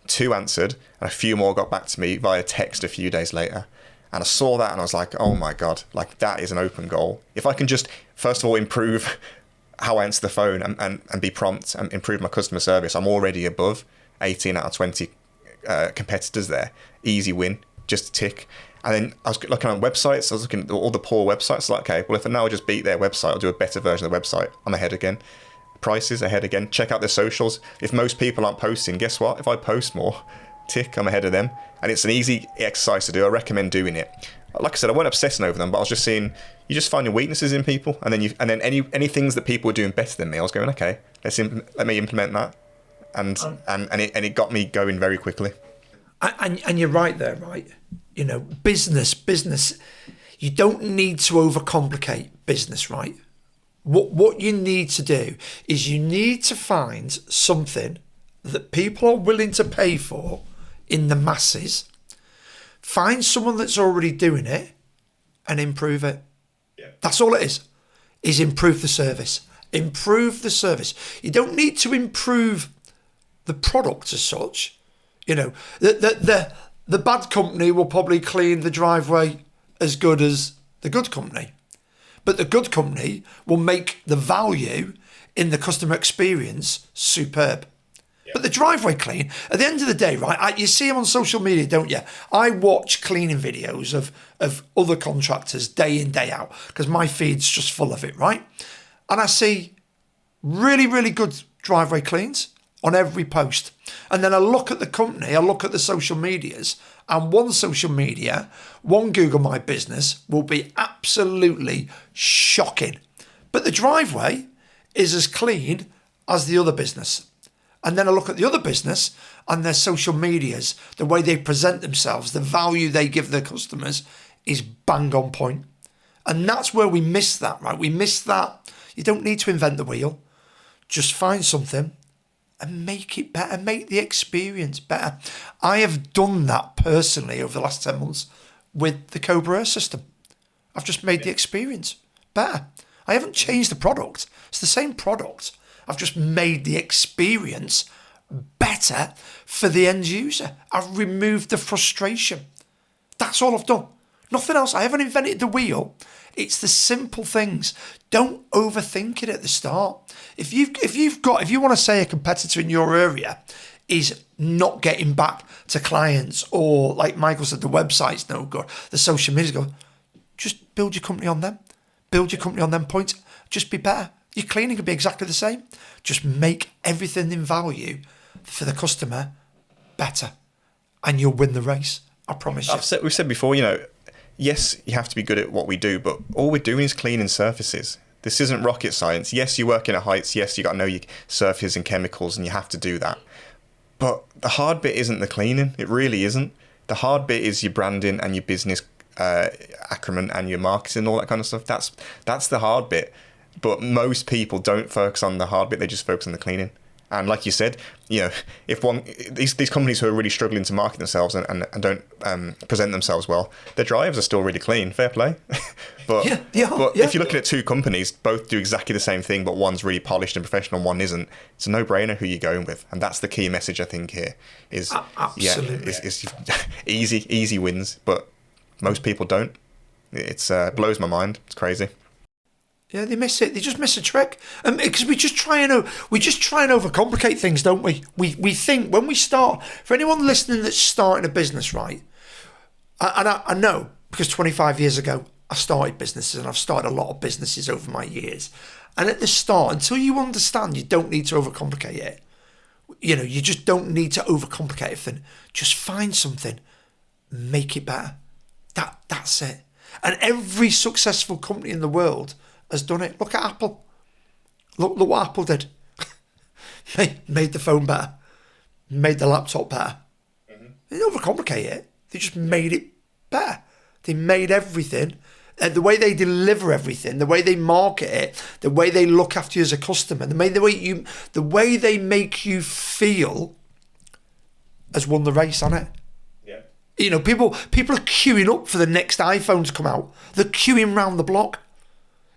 Speaker 1: 2 answered, and a few more got back to me via text a few days later. And I saw that and I was like, oh my God, like that is an open goal. If I can just, first of all, improve how I answer the phone and be prompt and improve my customer service, I'm already above 18 out of 20 competitors there. Easy win, just a tick. And then I was looking at websites, I was looking at all the poor websites, like, okay, well, if I now just beat their website, I'll do a better version of the website, I'm ahead again. Prices, ahead again. Check out their socials. If most people aren't posting, guess what? If I post more, tick, I'm ahead of them. And it's an easy exercise to do. I recommend doing it. Like I said, I wasn't obsessing over them, but I was just seeing, you just finding weaknesses in people, and then any things that people were doing better than me, I was going, okay, let me implement that, and it got me going very quickly.
Speaker 2: And you're right there, right? You know, business. You don't need to overcomplicate business, right? What you need to do is you need to find something that people are willing to pay for in the masses. Find someone that's already doing it and improve it. Yeah. That's all it is improve the service. Improve the service. You don't need to improve the product as such. You know, the bad company will probably clean the driveway as good as the good company. But the good company will make the value in the customer experience superb. But the driveway clean, at the end of the day, right, you see them on social media, don't you? I watch cleaning videos of other contractors day in, day out, because my feed's just full of it, right? And I see really, really good driveway cleans on every post. And then I look at the company, I look at the social medias, and one social media, one Google My Business will be absolutely shocking. But the driveway is as clean as the other business. And then I look at the other business and their social medias, the way they present themselves, the value they give their customers is bang on point. And that's where we miss that, right? We miss that. You don't need to invent the wheel. Just find something and make it better, make the experience better. I have done that personally over the last 10 months with the Cobra Air system. I've just made the experience better. I haven't changed the product. It's the same product. I've just made the experience better for the end user. I've removed the frustration. That's all I've done. Nothing else. I haven't invented the wheel. It's the simple things. Don't overthink it at the start. If you want to say a competitor in your area is not getting back to clients, or like Michael said, the website's no good, the social media go, just build your company on them. Build your company on them points. Just be better. Your cleaning could be exactly the same. Just make everything in value for the customer better, and you'll win the race. I promise you.
Speaker 1: We've said before, yes, you have to be good at what we do, but all we're doing is cleaning surfaces. This isn't rocket science. Yes, you're working at heights. Yes, you got to know your surfaces and chemicals, and you have to do that. But the hard bit isn't the cleaning. It really isn't. The hard bit is your branding and your business acumen and your marketing and all that kind of stuff. That's the hard bit. But most people don't focus on the hard bit, they just focus on the cleaning. And like you said, if these companies who are really struggling to market themselves and don't present themselves well, their drives are still really clean. Fair play. But if you're looking at two companies, both do exactly the same thing, but one's really polished and professional and one isn't, it's a no-brainer who you're going with. And that's the key message, I think, here is, is easy wins, but most people don't. It blows my mind. It's crazy.
Speaker 2: Yeah, they miss it. They just miss a trick, because we just try and overcomplicate things, don't we? We think when we start. For anyone listening that's starting a business, right? I know, because 25 years ago I started businesses, and I've started a lot of businesses over my years. And at the start, until you understand, you don't need to overcomplicate it. You just don't need to overcomplicate everything. Just find something, make it better. That's it. And every successful company in the world has done it. Look at Apple. Look what Apple did. Made the phone better. Made the laptop better. Mm-hmm. They didn't overcomplicate it. They just made it better. They made everything. The way they deliver everything, the way they market it, the way they look after you as a customer, the way they make you feel has won the race on it. Yeah. People are queuing up for the next iPhone to come out. They're queuing round the block.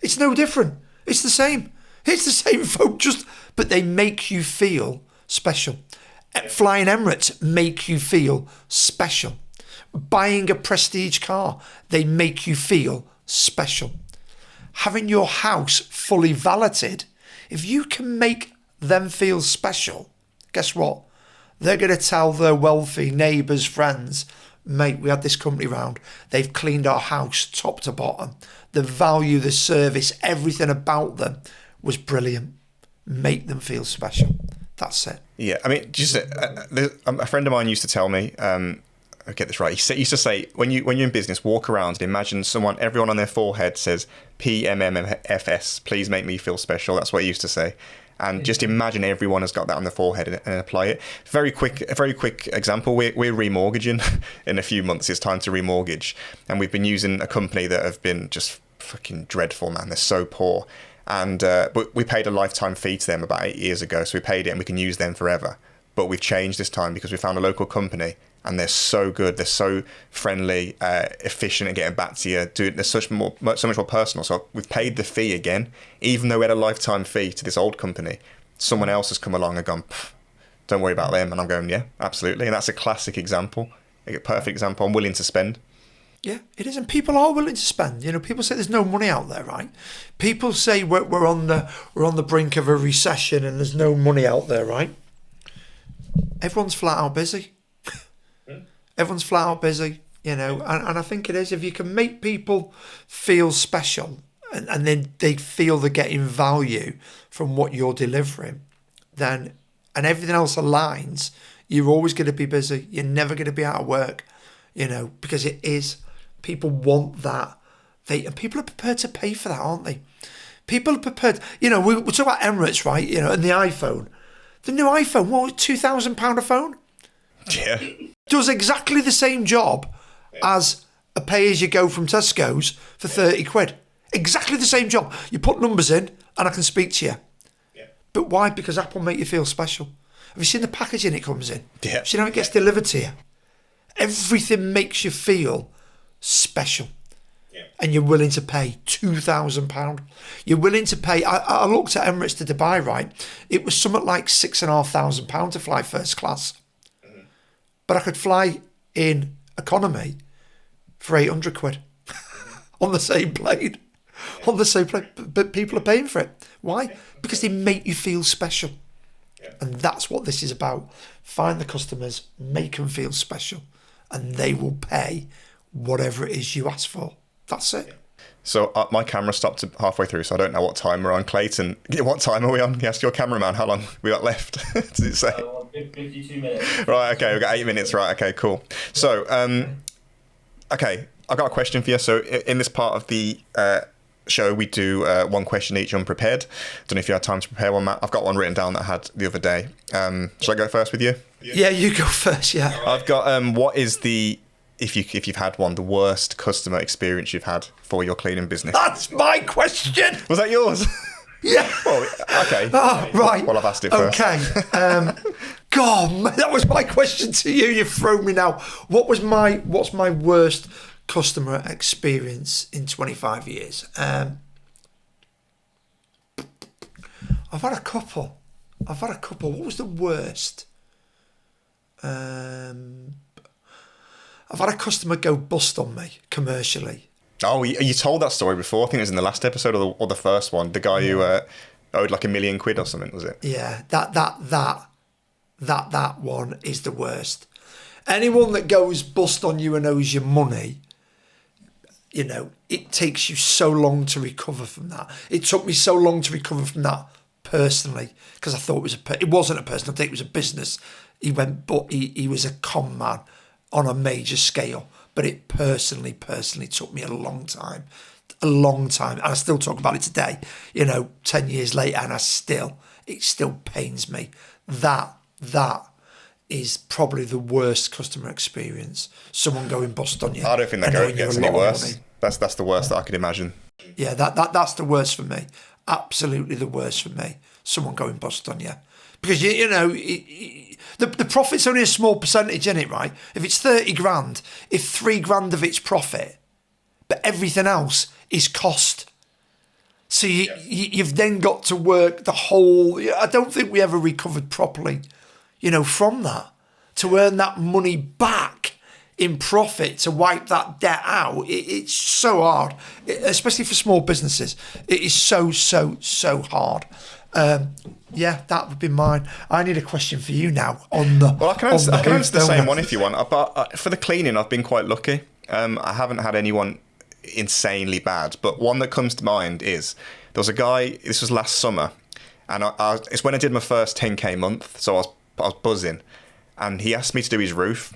Speaker 2: It's no different. It's the same. It's the same phone, but they make you feel special. Flying Emirates make you feel special. Buying a prestige car, they make you feel special. Having your house fully valeted, if you can make them feel special, guess what? They're going to tell their wealthy neighbours, friends, mate, we had this company round. They've cleaned our house top to bottom. The value, the service, everything about them was brilliant. Make them feel special. That's it.
Speaker 1: Yeah, I mean, just a friend of mine used to tell me, I get this right. He used to say, when you're in business, walk around and imagine everyone on their forehead says PMMFS, please make me feel special. That's what he used to say. And just imagine everyone has got that on their forehead and apply it. A very quick example. We're remortgaging in a few months. It's time to remortgage, and we've been using a company that have been just fucking dreadful, man. They're so poor, and but we paid a lifetime fee to them about 8 years ago, so we paid it and we can use them forever. But we've changed this time because we found a local company, and they're so good. They're so friendly, efficient at getting back to you. They're so much more personal. So we've paid the fee again, even though we had a lifetime fee to this old company. Someone else has come along and gone, don't worry about them. And I'm going, yeah, absolutely. And that's a classic example, a perfect example. I'm willing to spend.
Speaker 2: Yeah, it is, and people are willing to spend. You know, people say there's no money out there, right? People say we're on the brink of a recession and there's no money out there, right? Everyone's flat out busy. Everyone's flat out busy, you know, and I think it is. If you can make people feel special and then they feel they're getting value from what you're delivering, then, and everything else aligns, you're always going to be busy. You're never going to be out of work, you know, because it is, people want that. And people are prepared to pay for that, aren't they? People are prepared, you know, we talk about Emirates, right, you know, and the iPhone. The new iPhone, what, £2,000 a phone?
Speaker 1: Yeah.
Speaker 2: Does exactly the same job as a pay-as-you-go from Tesco's for 30 quid. Exactly the same job. You put numbers in and I can speak to you. Yeah. But why? Because Apple make you feel special. Have you seen the packaging it comes in? Yeah. Have you seen how it gets delivered to you? Everything makes you feel special. Yeah. And you're willing to pay £2,000. You're willing to pay, I looked at Emirates to Dubai, right? It was something like £6,500 to fly first class. But I could fly in economy for 800 quid on the same plane. Yeah. On the same plane. But people are paying for it. Why? Because they make you feel special. Yeah. And that's what this is about. Find the customers, make them feel special, and they will pay whatever it is you ask for. That's it.
Speaker 1: Yeah. So my camera stopped halfway through, so I don't know what time we're on. Clayton, what time are we on? You asked your cameraman how long we got left. Did it say?
Speaker 3: 52 minutes.
Speaker 1: Right, okay, we've got 8 minutes. Right, okay, cool. So, okay, I've got a question for you. So in this part of the show, we do one question each unprepared. Don't know if you had time to prepare one, Matt. I've got one written down that I had the other day. Shall I go first with you?
Speaker 2: Yeah, you go first, yeah.
Speaker 1: I've got, what is the... If you've had one, the worst customer experience you've had for your cleaning business?
Speaker 2: That's my question.
Speaker 1: Was that yours?
Speaker 2: Yeah.
Speaker 1: Well, okay.
Speaker 2: Oh, right.
Speaker 1: Well, I've asked it first.
Speaker 2: Okay. God, that was my question to you. You've thrown me now. What's my worst customer experience in 25 years? I've had a couple. What was the worst? I've had a customer go bust on me commercially.
Speaker 1: Oh, you told that story before. I think it was in the last episode or the first one. The guy who owed like £1 million or something, was it?
Speaker 2: Yeah, that one is the worst. Anyone that goes bust on you and owes you money, you know, it takes you so long to recover from that. It took me so long to recover from that personally because I thought it wasn't a personal thing. It was a business. He was a con man on a major scale, but it personally took me a long time, and I still talk about it today, you know, 10 years later, and it still pains me. That is probably the worst customer experience, someone going bust on you.
Speaker 1: I don't think that gets any worse. That's the worst that I could imagine.
Speaker 2: Yeah, that's the worst for me, absolutely the worst for me, someone going bust on you. Because, you know, the profit's only a small percentage, isn't it, right? If it's 30 grand, if 3 grand of it's profit, but everything else is cost. So you've then got to work the whole... I don't think we ever recovered properly, you know, from that. To earn that money back in profit to wipe that debt out. It's so hard, especially for small businesses. It is so hard. Yeah, that would be mine. I need a question for you now on the.
Speaker 1: Well, I can answer the same one if you want. But for the cleaning, I've been quite lucky. I haven't had anyone insanely bad, but one that comes to mind is there was a guy. This was last summer, and it's when I did my first 10k month, so I was buzzing, and he asked me to do his roof.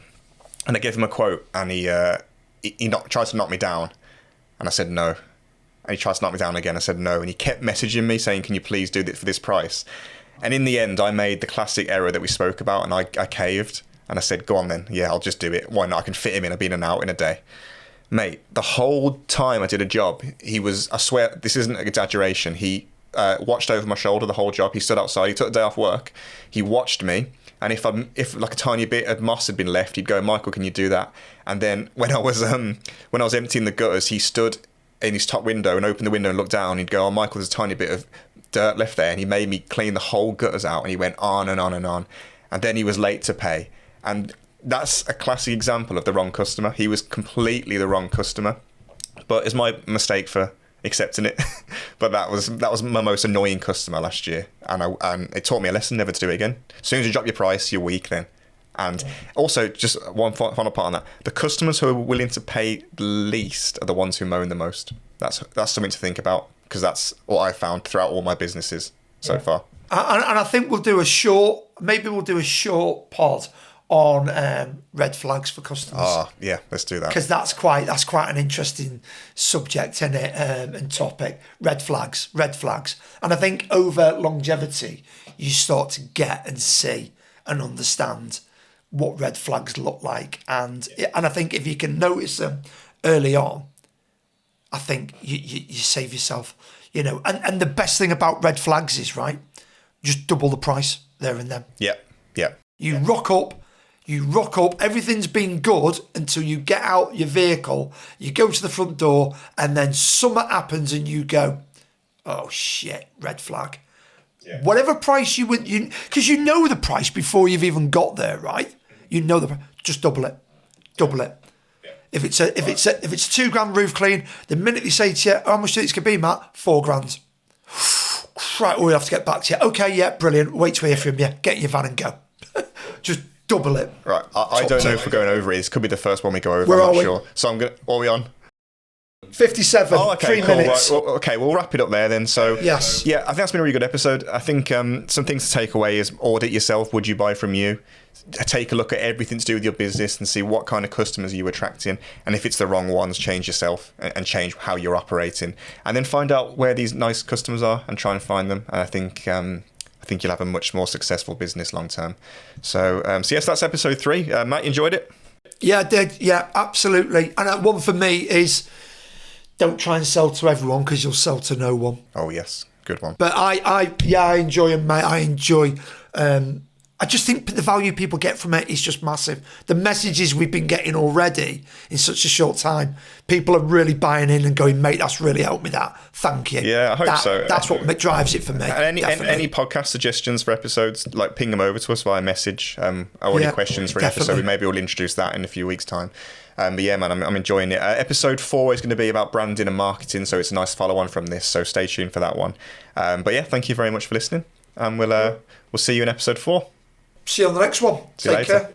Speaker 1: And I gave him a quote, and he tried to knock me down, and I said no. And he tried to knock me down again. I said no, and he kept messaging me saying, "Can you please do this for this price?" And in the end, I made the classic error that we spoke about, and I caved, and I said, "Go on then, yeah, I'll just do it. Why not? I can fit him in. I've been in and out in a day." Mate, the whole time I did a job, he was—I swear this isn't an exaggeration. He watched over my shoulder the whole job. He stood outside. He took a day off work. He watched me. And if like a tiny bit of moss had been left, he'd go, "Michael, can you do that?" And then when I was emptying the gutters, he stood in his top window and opened the window and looked down. He'd go, "Oh, Michael, there's a tiny bit of dirt left there," and he made me clean the whole gutters out. And he went on and on and on, and then he was late to pay. And that's a classic example of the wrong customer. He was completely the wrong customer, but it's my mistake for accepting it. But that was my most annoying customer last year, and it taught me a lesson never to do it again. As soon as you drop your price, you're weak then. And also, just one final part on that: the customers who are willing to pay the least are the ones who moan the most. That's something to think about, because that's what I found throughout all my businesses so far.
Speaker 2: And I think we'll do a short pod on red flags for customers.
Speaker 1: Oh, yeah, let's do that.
Speaker 2: Because that's quite an interesting subject, isn't it, and topic. Red flags. And I think over longevity, you start to get and see and understand what red flags look like. And I think if you can notice them early on, I think you save yourself, And the best thing about red flags is, right, just double the price there and then.
Speaker 1: Yeah.
Speaker 2: You rock up, everything's been good until you get out your vehicle, you go to the front door, and then something happens and you go, "Oh shit, red flag." Yeah. Whatever price because you know the price before you've even got there, right? You know just double it. Yeah. If it's a £2,000 roof clean, the minute they say to you, "How much do you think it's gonna be, Matt?" £4,000. Right, we'll have to get back to you. Okay, yeah, brilliant. Wait to hear from you. Get in your van and go. Just double it.
Speaker 1: Right, I don't know if we're going over it. This could be the first one we go over. I'm not sure. So what are we on?
Speaker 2: 57.
Speaker 1: Oh, okay,
Speaker 2: 3
Speaker 1: cool.
Speaker 2: minutes.
Speaker 1: Right, well, okay, we'll wrap it up there then. So
Speaker 2: yes,
Speaker 1: yeah, I think that's been a really good episode. I think some things to take away is audit yourself. Would you buy from you? Take a look at everything to do with your business and see what kind of customers are you attracting, and if it's the wrong ones, change yourself and change how you're operating, and then find out where these nice customers are and try and find them. And I think you'll have a much more successful business long term. So yes, that's episode 3. Matt, you enjoyed it?
Speaker 2: Yeah, I did. Yeah, absolutely. And one for me is, don't try and sell to everyone, because you'll sell to no one.
Speaker 1: Oh yes, good one.
Speaker 2: But I enjoy them, mate. I enjoy. I just think the value people get from it is just massive. The messages we've been getting already in such a short time, people are really buying in and going, "Mate, that's really helped me. That, thank you."
Speaker 1: Yeah, I hope so.
Speaker 2: That's what drives it for me.
Speaker 1: And any podcast suggestions for episodes, like ping them over to us via message. Or any questions for an episode, maybe we'll introduce that in a few weeks' time. But yeah, man, I'm enjoying it. Episode 4 is going to be about branding and marketing, so it's a nice follow-on from this. So stay tuned for that one. But yeah, thank you very much for listening, and we'll see you in episode 4.
Speaker 2: See you on the next one. Take care.